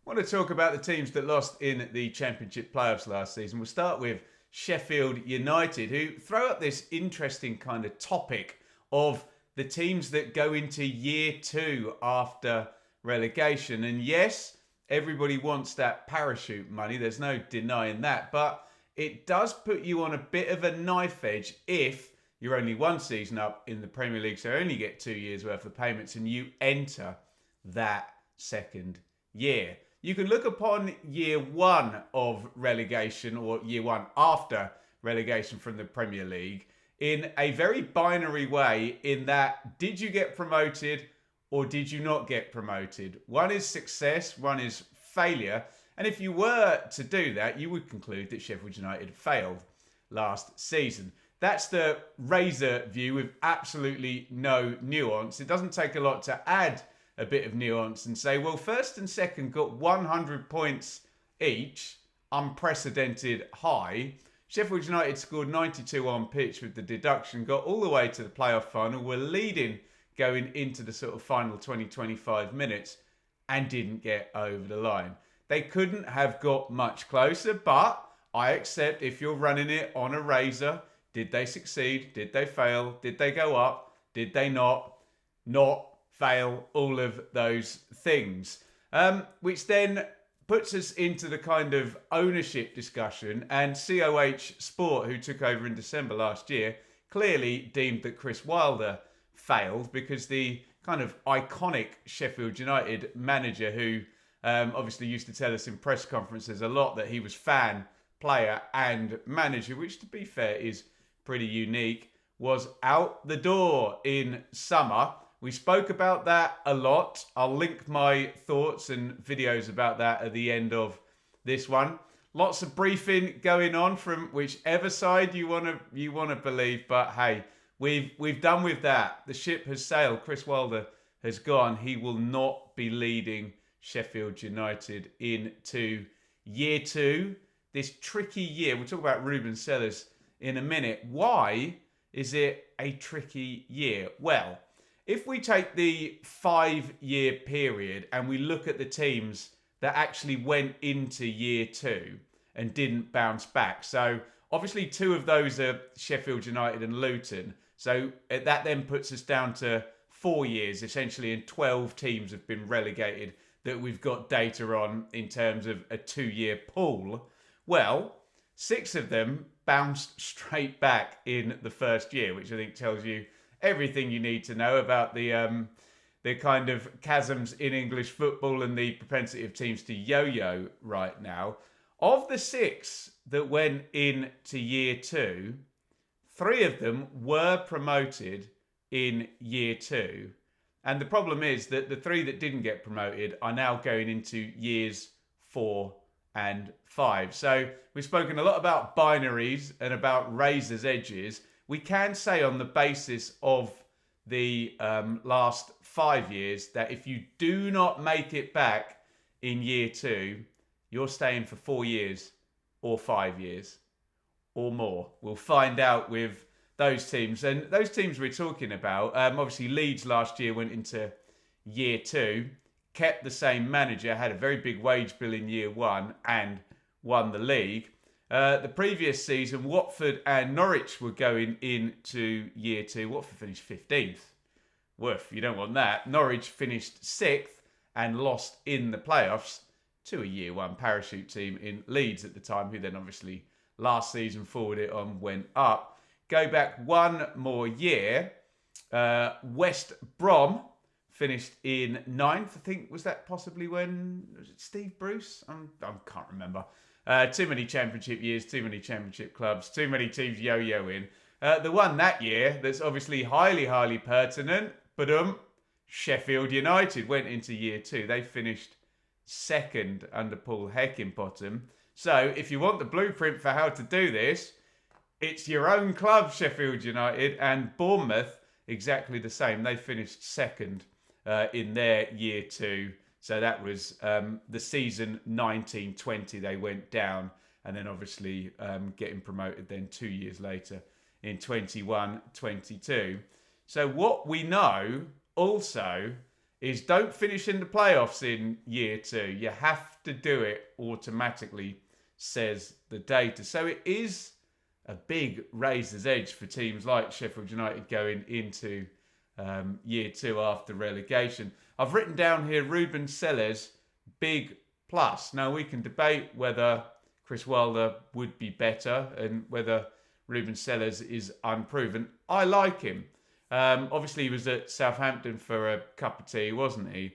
I want to talk about the teams that lost in the Championship playoffs last season. We'll start with Sheffield United, who throw up this interesting kind of topic of the teams that go into year two after relegation. And yes, everybody wants that parachute money. There's no denying that. But it does put you on a bit of a knife edge if you're only one season up in the Premier League, so only get 2 years worth of payments, and you enter that second year. You can look upon year one of relegation or year one after relegation from the Premier League in a very binary way, in that did you get promoted or did you not get promoted? One is success, one is failure. And if you were to do that, you would conclude that Sheffield United failed last season. That's the razor view with absolutely no nuance. It doesn't take a lot to add a bit of nuance and say, well, first and second got 100 points each, unprecedented high. Sheffield United scored 92 on pitch with the deduction, got all the way to the playoff final, were leading going into the sort of final 20-25 minutes and didn't get over the line. They couldn't have got much closer, but I accept if you're running it on a razor, did they succeed? Did they fail? Did they go up? Did they not? Not fail, all of those things. Which then puts us into the kind of ownership discussion, and COH Sport, who took over in December last year, clearly deemed that Chris Wilder failed because the kind of iconic Sheffield United manager, who obviously used to tell us in press conferences a lot that he was fan, player and manager, which to be fair is pretty unique, was out the door in summer. We spoke about that a lot. I'll link my thoughts and videos about that at the end of this one. Lots of briefing going on from whichever side you want to believe, but hey, we've done with that. The ship has sailed. Chris Wilder has gone. He will not be leading Sheffield United into year two. This tricky year. We'll talk about Ruben Cers in a minute. Why is it a tricky year? Well, if we take the 5-year period and we look at the teams that actually went into year two and didn't bounce back. So obviously 2 of those are Sheffield United and Luton. So that then puts us down to 4 years essentially, and 12 teams have been relegated that we've got data on in terms of a 2-year pool. Well, 6 of them bounced straight back in the first year, which I think tells you everything you need to know about the kind of chasms in English football and the propensity of teams to yo-yo right now. Of the 6 that went into year two, 3 of them were promoted in year two. And the problem is that the 3 that didn't get promoted are now going into years 4 and 5. So we've spoken a lot about binaries and about razor's edges. We can say on the basis of the last 5 years that if you do not make it back in year two, you're staying for 4 years or 5 years or more. We'll find out with those teams. And those teams we're talking about, obviously Leeds last year went into year two, kept the same manager, had a very big wage bill in year one and won the league. The previous season, Watford and Norwich were going into year two. Watford finished 15th. Woof, you don't want that. Norwich finished 6th and lost in the playoffs to a year one parachute team in Leeds at the time, who then obviously last season forwarded it on, went up. Go back one more year. West Brom finished in 9th. I think, was that possibly when, was it Steve Bruce? I can't remember. Too many championship years, too many championship clubs, too many teams yo-yoing. The one that year that's obviously highly pertinent, but Sheffield United went into year two. They finished 2nd under Paul Heckingbottom. So if you want the blueprint for how to do this, it's your own club, Sheffield United, and Bournemouth, exactly the same. They finished 2nd in their year two. So that was the season 19-20, they went down, and then obviously getting promoted then 2 years later in 21-22. So what we know also is don't finish in the playoffs in year 2. You have to do it automatically, says the data. So it is a big razor's edge for teams like Sheffield United going into year 2 after relegation. I've written down here Ruben Cers, big plus. Now we can debate whether Chris Wilder would be better and whether Ruben Cers is unproven. I like him. Obviously, he was at Southampton for a cup of tea, wasn't he?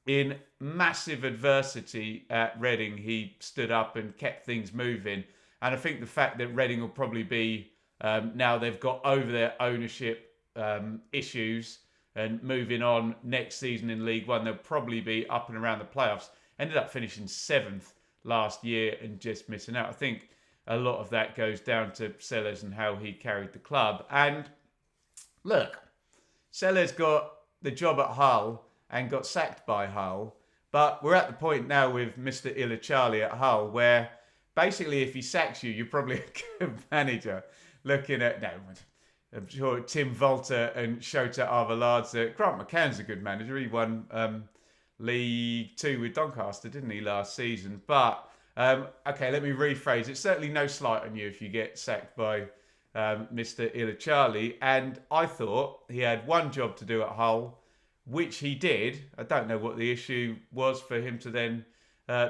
In massive adversity at Reading, he stood up and kept things moving. And I think the fact that Reading will probably be, now they've got over their ownership issues and moving on next season in League One, they'll probably be up and around the playoffs. Ended up finishing 7th last year and just missing out. I think a lot of that goes down to Sellers and how he carried the club. And look, Sellers got the job at Hull and got sacked by Hull. But we're at the point now with Mr. Ilachali at Hull where basically if he sacks you, you're probably a good manager. Looking at, no, I'm sure Tim Volter and Shota Arveladze. Grant McCann's a good manager. He won League 2 with Doncaster, didn't he, last season? But, okay, let me rephrase. It's certainly no slight on you if you get sacked by Mr. Ilachali. And I thought he had one job to do at Hull, which he did. I don't know what the issue was for him to then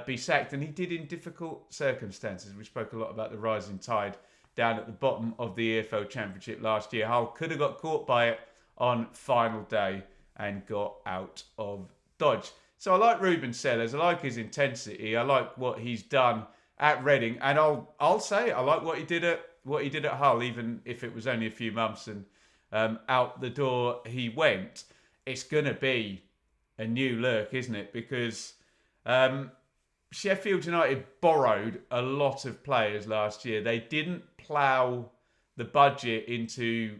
be sacked. And he did in difficult circumstances. We spoke a lot about the rising tide down at the bottom of the EFL Championship last year. Hull could have got caught by it on final day and got out of dodge. So I like Ruben Cers. I like his intensity. I like what he's done at Reading, and I'll say I like what he did at Hull, even if it was only a few months and out the door he went. It's gonna be a new look, isn't it? Because Sheffield United borrowed a lot of players last year. They didn't plough the budget into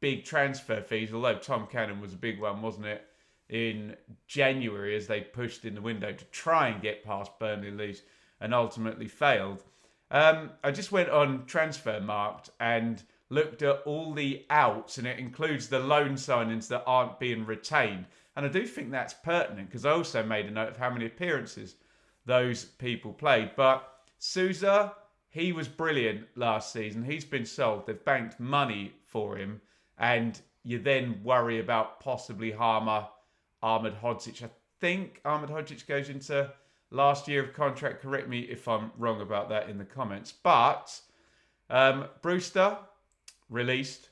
big transfer fees, although Tom Cannon was a big one, wasn't it? In January as they pushed in the window to try and get past Burnley and Leeds and ultimately failed. I just went on Transfermarkt and looked at all the outs, and it includes the loan signings that aren't being retained. And I do think that's pertinent because I also made a note of how many appearances those people played. But Sousa, he was brilliant last season. He's been sold. They've banked money for him. And you then worry about possibly Ahmed Hodzic. I think Ahmed Hodzic goes into last year of contract. Correct me if I'm wrong about that in the comments. But Brewster, released.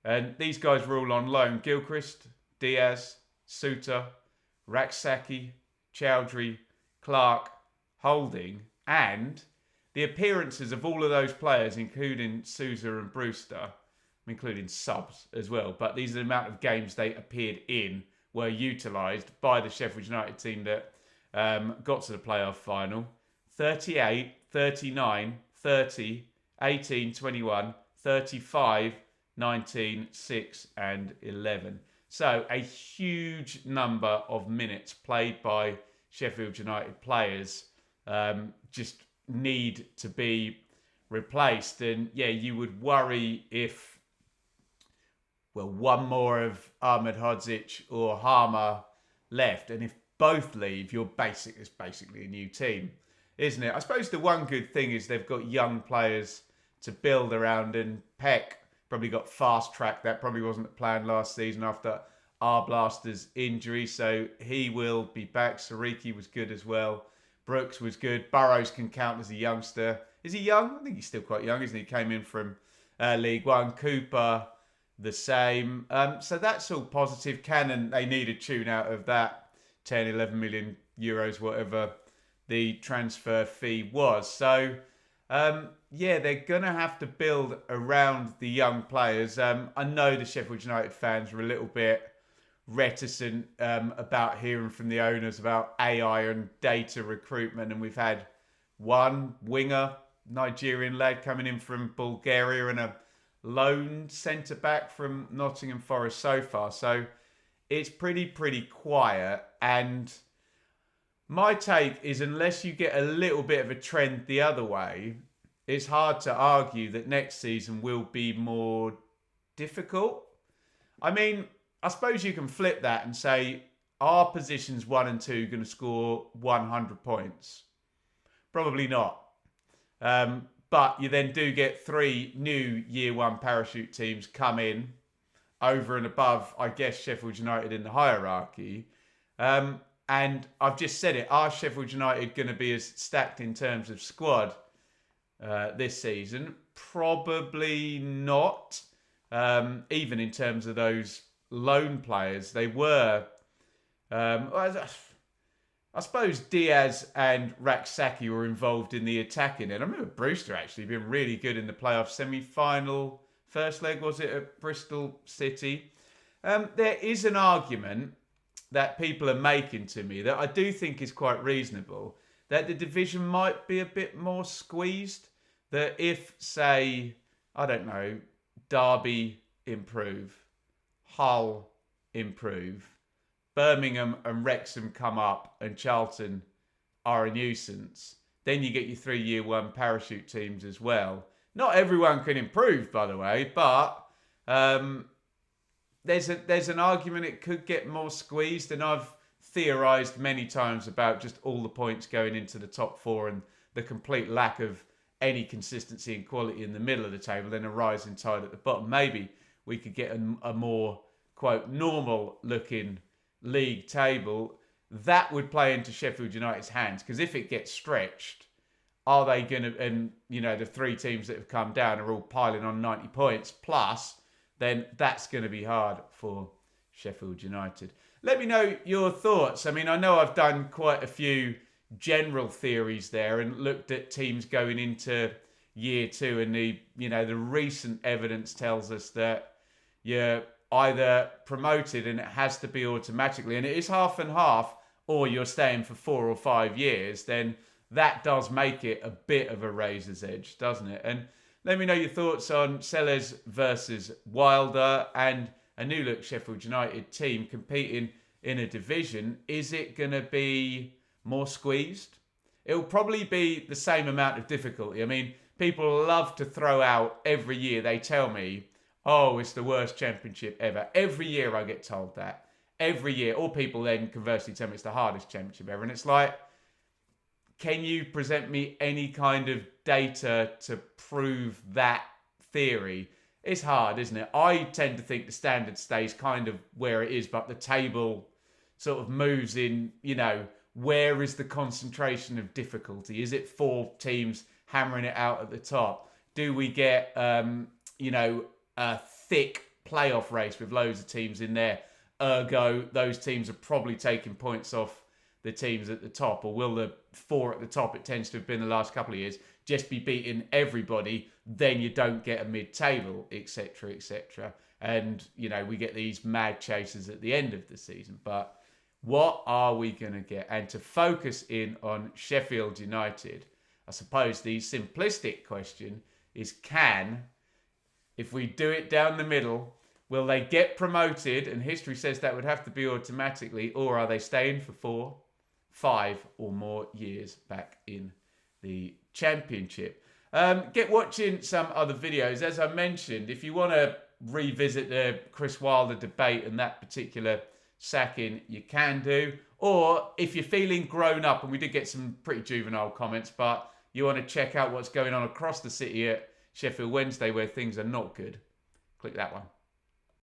And these guys were all on loan. Gilchrist, Diaz, Suter, Raksaki, Chowdhury, Clark, Holding. And the appearances of all of those players, including Sousa and Brewster, including subs as well. But these are the amount of games they appeared in were utilised by the Sheffield United team that got to the playoff final. 38, 39, 30, 18, 21, 35, 19, 6 and 11. So a huge number of minutes played by Sheffield United players just need to be replaced. And yeah, you would worry if, well, one more of Ahmed Hodzic or Harmer left. And if both leave, it's basically a new team, isn't it? I suppose the one good thing is they've got young players to build around, and Peck probably got fast-tracked. That probably wasn't the plan last season after Arblaster's injury, so he will be back. Sariki was good as well. Brooks was good. Burrows can count as a youngster. Is he young? I think he's still quite young, isn't he? He came in from League One. Cooper, the same. So that's all positive. Cannon, they need a tune out of that 10, 11 million euros, whatever the transfer fee was. So, yeah, they're going to have to build around the young players. I know the Sheffield United fans were a little bit reticent about hearing from the owners about AI and data recruitment. And we've had one winger, Nigerian lad coming in from Bulgaria, and a lone centre-back from Nottingham Forest so far. So it's pretty quiet. And my take is, unless you get a little bit of a trend the other way, it's hard to argue that next season will be more difficult. I mean, I suppose you can flip that and say, are positions 1 and 2 going to score 100 points? Probably not. But you then do get 3 new Year 1 parachute teams come in over and above, I guess, Sheffield United in the hierarchy. And I've just said it, are Sheffield United going to be as stacked in terms of squad this season? Probably not. Even in terms of those loan players, they were... I suppose Diaz and Raksaki were involved in the attacking end. I remember Brewster actually being really good in the playoff semi-final. First leg, was it, at Bristol City? There is an argument that people are making to me that I do think is quite reasonable, that the division might be a bit more squeezed. That if, say, I don't know, Derby improve, Hull improve, Birmingham and Wrexham come up and Charlton are a nuisance, then you get your 3 Year 1 parachute teams as well. Not everyone can improve, by the way, but there's an argument it could get more squeezed, and I've theorised many times about just all the points going into the top 4 and the complete lack of any consistency and quality in the middle of the table, then a rising tide at the bottom. Maybe we could get a more, quote, normal looking league table. That would play into Sheffield United's hands, because if it gets stretched, are they going to, and you know, the 3 teams that have come down are all piling on 90 points plus, then that's going to be hard for Sheffield United. Let me know your thoughts. I mean, I know I've done quite a few general theories there and looked at teams going into year 2, and the recent evidence tells us that you're either promoted and it has to be automatically, and it is half and half, or you're staying for 4 or 5 years, then that does make it a bit of a razor's edge, doesn't it? And let me know your thoughts on Sellers versus Wilder and a new look Sheffield United team competing in a division. Is it going to be more squeezed? It'll probably be the same amount of difficulty. I mean, people love to throw out every year. They tell me, oh, it's the worst championship ever. Every year I get told that. Every year. Or people then conversely tell me it's the hardest championship ever. And it's like, can you present me any kind of data to prove that theory? It's hard, isn't it? I tend to think the standard stays kind of where it is, but the table sort of moves in, where is the concentration of difficulty? Is it 4 teams hammering it out at the top? Do we get, a thick playoff race with loads of teams in there? Ergo, those teams are probably taking points off the teams at the top. Or will the 4 at the top, it tends to have been the last couple of years, just be beating everybody? Then you don't get a mid-table, etc., etc. And, we get these mad chasers at the end of the season. But what are we going to get? And to focus in on Sheffield United, I suppose the simplistic question is, if we do it down the middle, will they get promoted? And history says that would have to be automatically. Or are they staying for 4, 5 or more years back in the Championship? Get watching some other videos. As I mentioned, if you want to revisit the Chris Wilder debate and that particular sacking, you can do. Or if you're feeling grown up, and we did get some pretty juvenile comments, but you want to check out what's going on across the city at Sheffield Wednesday, where things are not good, click that one.